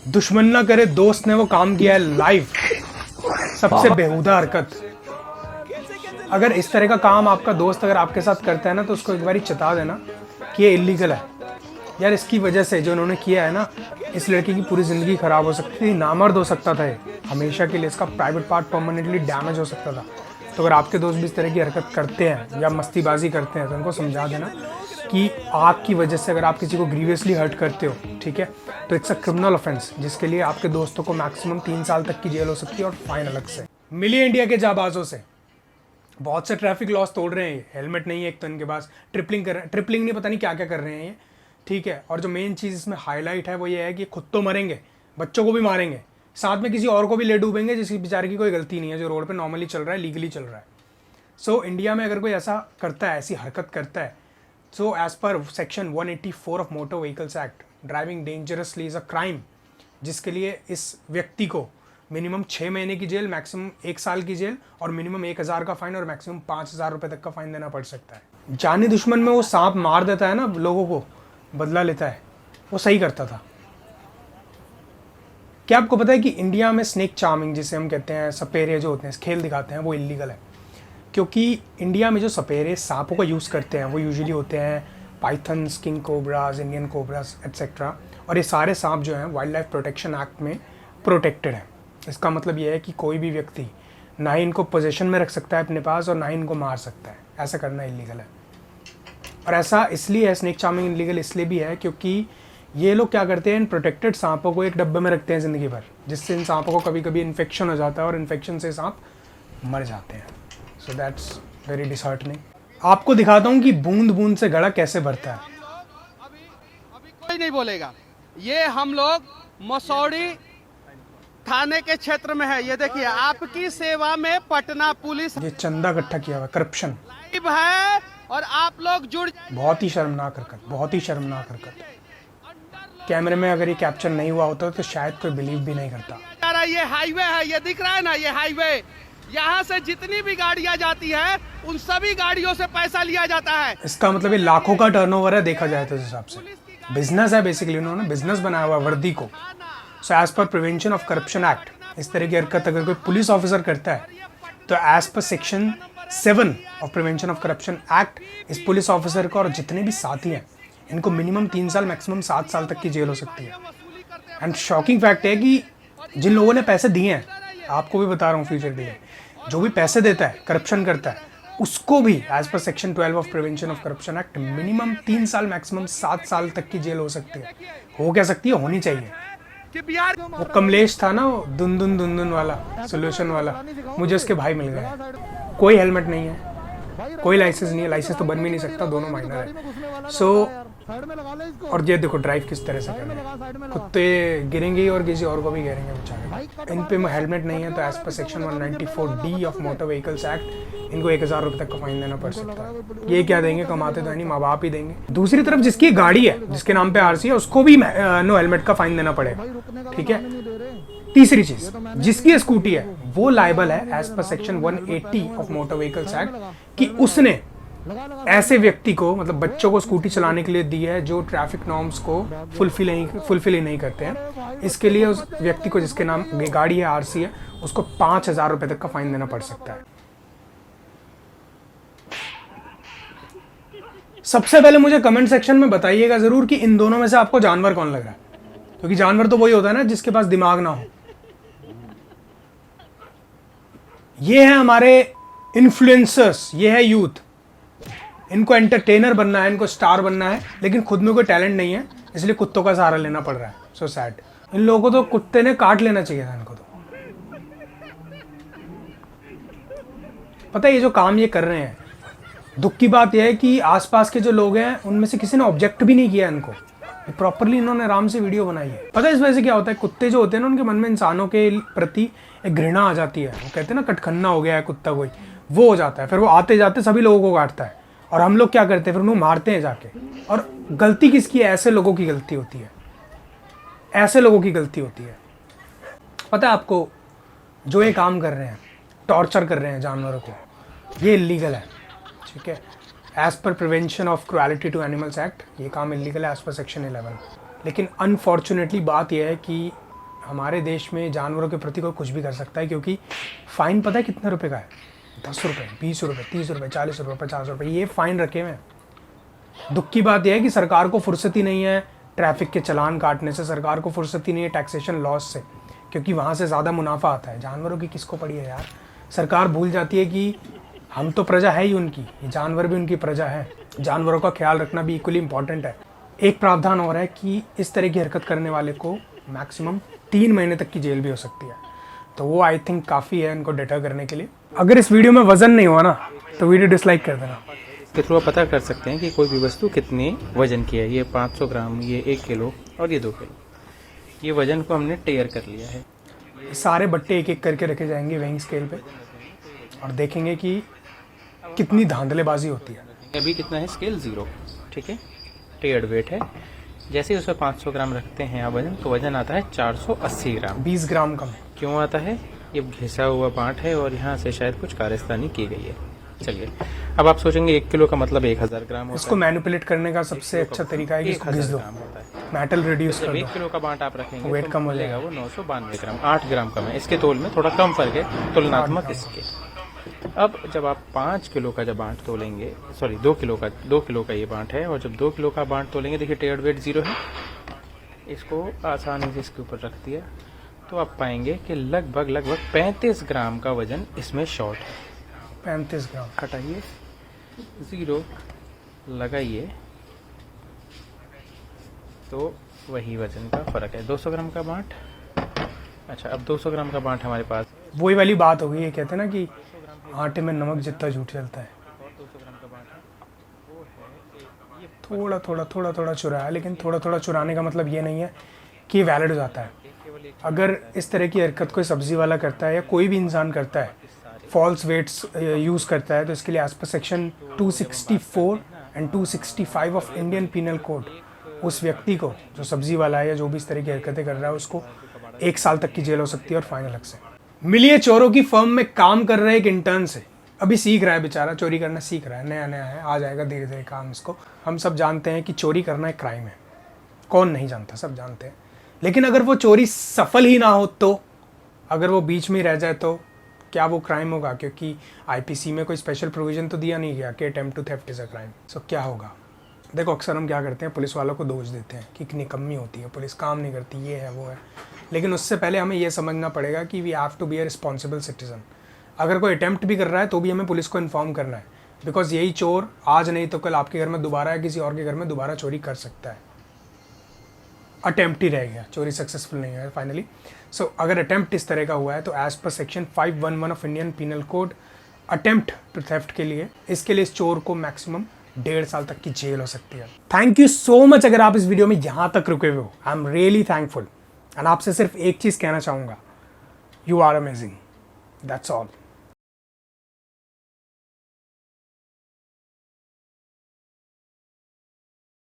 दुश्मन ना करे दोस्त ने वो काम किया है लाइव। सबसे बेहुदा हरकत। अगर इस तरह का काम आपका दोस्त अगर आपके साथ करता है ना, तो उसको एक बार चेता देना कि ये इलीगल है यार। इसकी वजह से जो उन्होंने किया है ना, इस लड़की की पूरी ज़िंदगी ख़राब हो सकती थी, नामर्द हो सकता था ये हमेशा के लिए, इसका प्राइवेट पार्ट परमानेंटली डैमेज हो सकता था। तो अगर आपके दोस्त भी इस तरह की हरकत करते हैं या मस्तीबाजी करते हैं, तो उनको समझा देना कि आपकी वजह से अगर आप किसी को ग्रीवियसली हर्ट करते हो, ठीक है, तो इट्स अ क्रिमिनल ऑफेंस, जिसके लिए आपके दोस्तों को मैक्सिमम 3 साल तक की जेल हो सकती है और फाइन अलग से। मिली इंडिया के जाबाजों से बहुत से ट्रैफिक लॉस तोड़ रहे हैं ये। हेलमेट नहीं है एक तो इनके पास, ट्रिपलिंग कर रहे हैं, ट्रिपलिंग नहीं पता नहीं क्या क्या कर रहे हैं ये, ठीक है। और जो मेन चीज़ इसमें हाईलाइट है वो ये है कि खुद तो मरेंगे, बच्चों को भी मारेंगे, साथ में किसी और को भी ले डूबेंगे जिसकी बेचारे की कोई गलती नहीं है, जो रोड पे नॉर्मली चल रहा है, लीगली चल रहा है। सो इंडिया में अगर कोई ऐसा करता है, ऐसी हरकत करता है, so as per section 184 of motor vehicles act, driving dangerously is a crime, जिसके लिए इस व्यक्ति को मिनिमम 6 महीने की जेल, मैक्सिमम 1 साल की जेल और मिनिमम 1000 का फाइन और मैक्सिमम 5000 रुपये तक का फाइन देना पड़ सकता है। जानी दुश्मन में वो सांप मार देता है ना, लोगों को बदला लेता है, वो सही करता था। क्या आपको पता है कि इंडिया में स्नेक चार्मिंग, जिसे हम कहते हैं, सपेरे जो होते हैं खेल दिखाते हैं, वो इलीगल है। क्योंकि इंडिया में जो सपेरे सांपों का यूज़ करते हैं वो यूजुअली होते हैं pythons, king cobras, Indian cobras etcetera, और ये सारे सांप जो हैं वाइल्ड लाइफ प्रोटेक्शन एक्ट में प्रोटेक्टेड हैं। इसका मतलब ये है कि कोई भी व्यक्ति ना ही इनको पोजीशन में रख सकता है अपने पास और ना ही इनको मार सकता है। ऐसा करना इलीगल है। और ऐसा इसलिए है, स्नेक चार्मिंग इलीगल इसलिए भी है क्योंकि ये लोग क्या करते हैं, इन प्रोटेक्टेड सांपों को एक डब्बे में रखते हैं ज़िंदगी भर, जिससे इन सांपों को कभी कभी इन्फेक्शन हो जाता है और इन्फेक्शन से सांप मर जाते हैं। So that's very disheartening. आपको दिखाता हूँ कि बूंद बूंद से घड़ा कैसे भरता है। अभी कोई नहीं बोलेगा। ये हम लोग मसौड़ी थाने के क्षेत्र में है। ये देखिए, आपकी सेवा में पटना पुलिस ये चंदा इकट्ठा किया हुआ करप्शन लाइव है और आप लोग जुड़। बहुत ही शर्मनाक हरकत, बहुत ही शर्मनाक हरकत। कैमरे में अगर ये कैप्चर नहीं हुआ होता तो शायद कोई बिलीव भी नहीं करता। ये हाईवे है, ये दिख रहा है ना, ये हाईवे, यहाँ से जितनी भी गाड़ियाँ जाती है उन सभी गाड़ियों से पैसा लिया जाता है। इसका मतलब ये लाखों का टर्नओवर है देखा जाए तो। इस हिसाब से बिजनेस है, बेसिकली उन्होंने बिजनेस बनाया हुआ वर्दी को। So as per prevention of corruption act, इस तरह की हरकत अगर कोई पुलिस ऑफिसर करता है तो as per section 7 of prevention of corruption act, इस पुलिस ऑफिसर को और जितने भी साथी हैं इनको मिनिमम 3 साल मैक्सिमम 7 साल तक की जेल हो सकती है। एंड शॉकिंग फैक्ट है कि जिन लोगों ने पैसे दिए हैं, आपको भी बता रहा हूँ फ्यूचर के लिए, जो भी पैसे देता है, करप्शन करता है, उसको भी as per section 12 of prevention of corruption act minimum 3 साल मैक्सिमम 7 साल तक की जेल हो सकती है। हो क्या सकती है, होनी चाहिए। वो कमलेश था ना, वो दुन वाला सोल्यूशन वाला, मुझे उसके भाई मिल गए। कोई हेलमेट नहीं है, कोई लाइसेंस नहीं है, लाइसेंस तो बन भी नहीं सकता, दोनों माइनर है। सो और ये देखो ड्राइव किस तरह से कर रहे हैं, कुत्ते गिरेंगे और किसी और को भी गिरेंगे बेचारे। इन पे हेलमेट नहीं है तो as per section 194D of motor vehicles act इनको 1000 रुपये तक का फाइन देना पड़ सकता है। ये क्या देंगे, कमाते तो नहीं, माँ बाप ही देंगे। दूसरी तरफ जिसकी गाड़ी है, जिसके नाम पे आरसी है, उसको भी नो हेलमेट का फाइन देना पड़ेगा, ठीक है। तीसरी चीज, जिसकी स्कूटी है वो लायबल है as per section 180 of motor vehicles act कि उसने ऐसे व्यक्ति को, मतलब बच्चों को स्कूटी चलाने के लिए दी है जो ट्रैफिक नॉर्म्स को फुलफिल ही नहीं करते हैं। इसके लिए उस व्यक्ति को, जिसके नाम गाड़ी है, आरसी है, उसको 5000 रुपये तक का फाइन देना पड़ सकता है। सबसे पहले मुझे कमेंट सेक्शन में बताइएगा जरूर कि इन दोनों में से आपको जानवर कौन लग रहा है, क्योंकि जानवर तो वही होता है ना जिसके पास दिमाग ना हो। ये है हमारे इन्फ्लुएंसर्स, ये है यूथ। इनको एंटरटेनर बनना है, इनको स्टार बनना है, लेकिन खुद में कोई टैलेंट नहीं है, इसलिए कुत्तों का सहारा लेना पड़ रहा है। So sad. इन लोगों को तो कुत्ते ने काट लेना चाहिए था इनको तो। पता है ये जो काम ये कर रहे हैं, दुख की बात यह है कि आसपास के जो लोग हैं उनमें से किसी ने ऑब्जेक्ट भी नहीं किया इनको, प्रॉपरली इन्होंने आराम से वीडियो बनाई है। पता है इस वजह से क्या होता है, कुत्ते जो होते हैं ना, उनके मन में इंसानों के प्रति एक घृणा आ जाती है। वो कहते हैं ना, कटखन्ना हो गया है कुत्ता कोई, वो हो जाता है। फिर वो आते जाते सभी लोगों को काटता है और हम लोग क्या करते हैं, फिर उन्हें मारते हैं जाके। और गलती किसकी है, ऐसे लोगों की गलती होती है, ऐसे लोगों की गलती होती है। पता है आपको, जो ये काम कर रहे हैं, टॉर्चर कर रहे हैं जानवरों को, ये इलीगल है, ठीक है। As per prevention of cruelty to animals act ये काम इलीगल है एज पर सेक्शन 11। लेकिन अनफॉर्चुनेटली बात यह है कि हमारे देश में जानवरों के प्रति कोई कुछ भी कर सकता है, क्योंकि फ़ाइन पता है कितने रुपए का है? 10 रुपये, 20 रुपये, 30 रुपये, 40 रुपये, 50 रुपये, ये फ़ाइन रखे हुए हैं। दुख की बात यह है कि सरकार को फुर्सत ही नहीं है ट्रैफिक के चलान काटने से, सरकार को फुर्सत ही नहीं है टैक्सेशन लॉस से, क्योंकि वहाँ से ज़्यादा मुनाफा आता है। जानवरों की किसको पड़ी है यार? सरकार भूल जाती है कि हम तो प्रजा है ही उनकी, ये जानवर भी उनकी प्रजा है। जानवरों का ख्याल रखना भी इक्वली इंपॉर्टेंट है। एक प्रावधान और है कि इस तरह की हरकत करने वाले को मैक्सिमम 3 महीने तक की जेल भी हो सकती है, तो वो आई थिंक काफ़ी है इनको डिटर करने के लिए। अगर इस वीडियो में वजन नहीं हुआ ना तो वीडियो डिसलाइक कर देना। इसके थ्रू आप पता कर सकते हैं कि कोई भी वस्तु कितने वजन की है। ये 500 ग्राम, ये 1 किलो और ये 2 किलो। ये वजन को हमने टेयर कर लिया है। सारे बट्टे एक एक करके रखे जाएंगे वेइंग स्केल पे और देखेंगे कि कितनी धांधलेबाजी होती है। अभी कितना है? स्केल 0, ठीक है, टेयर्ड वेट है। जैसे ही उसमें 500 ग्राम रखते हैं आप वजन, तो वजन आता है 480 ग्राम। 20 ग्राम कम। क्यों आता है? ये घिसा हुआ बांट है और यहाँ से शायद कुछ कारस्तानी की गई है। चलिए, अब आप सोचेंगे 1 किलो का मतलब 1000 ग्राम होता है। इसको मैनिपुलेट करने का सबसे अच्छा तरीका है कि इसको घिस दो, मेटल रिड्यूस कर जब दो। 1 किलो का बांट आप रखेंगे वेट कम हो जाएगा, वो 992 ग्राम, 8 ग्राम कम है। इसके तोल में थोड़ा कम फर्क है तुलनात्मक इसके। अब जब आप 5 किलो का जब बांट तोलेंगे, सॉरी 2 किलो का ये बांट है, और जब 2 किलो का बांट तोलेंगे, देखिए टेयर्ड वेट 0 है, इसको आसानी से इसके ऊपर रख दिया तो आप पाएंगे कि लगभग 35 ग्राम का वजन इसमें शॉर्ट है। 35 ग्राम। हटाइए, 0 लगाइए, तो वही वजन का फर्क है। 200 ग्राम का बांट। अच्छा, अब 200 ग्राम का बांट हमारे पास, वही वाली बात हो गई, ये कहते हैं ना कि आटे में नमक जितना झूठ चलता है। 200 ग्राम का बांट है, वो है ये थोड़ा चुराया, लेकिन थोड़ा चुराने का मतलब ये नहीं है कि वैलिड हो जाता है। अगर इस तरह की हरकत कोई सब्जी वाला करता है या कोई भी इंसान करता है, फॉल्स वेट्स यूज़ करता है, तो इसके लिए as per section 264 and 265 of Indian penal code उस व्यक्ति को, जो सब्जी वाला है या जो भी इस तरह की हरकतें कर रहा है, उसको 1 साल तक की जेल हो सकती है और फाइन अलग से। मिलिए चोरों की फर्म में काम कर रहे एक इंटर्न से। अभी सीख रहा है बेचारा, चोरी करना सीख रहा है, नया है, आ जाएगा धीरे धीरे काम इसको। हम सब जानते हैं कि चोरी करना एक क्राइम है, कौन नहीं जानता, सब जानते हैं। लेकिन अगर वो चोरी सफल ही ना हो, तो अगर वो बीच में ही रह जाए, तो क्या वो क्राइम होगा? क्योंकि आईपीसी में कोई स्पेशल प्रोविजन तो दिया नहीं गया कि attempt to theft is a crime. So क्या होगा? देखो, अक्सर हम क्या करते हैं, पुलिस वालों को दोष देते हैं कि निकम्मी होती है, पुलिस काम नहीं करती, ये है वो है। लेकिन उससे पहले हमें ये समझना पड़ेगा कि we have to be a responsible citizen. अगर कोई अटेम्प्ट भी कर रहा है तो भी हमें पुलिस को इन्फॉर्म करना है, बिकॉज यही चोर आज नहीं तो कल आपके घर में दोबारा या किसी और के घर में दोबारा चोरी कर सकता है। अटेम्प्ट ही रह गया, चोरी सक्सेसफुल नहीं है फाइनली। सो अगर अटेम्प्ट इस तरह का हुआ है, तो as per section 511 of Indian penal code, attempt to theft के लिए, इसके लिए इस चोर को मैक्सिमम 1.5 साल तक की जेल हो सकती है। थैंक यू सो मच अगर आप इस वीडियो में यहाँ तक रुके हुए हो। I am really thankful. And आपसे सिर्फ एक चीज़ कहना चाहूँगा, you are amazing, that's all.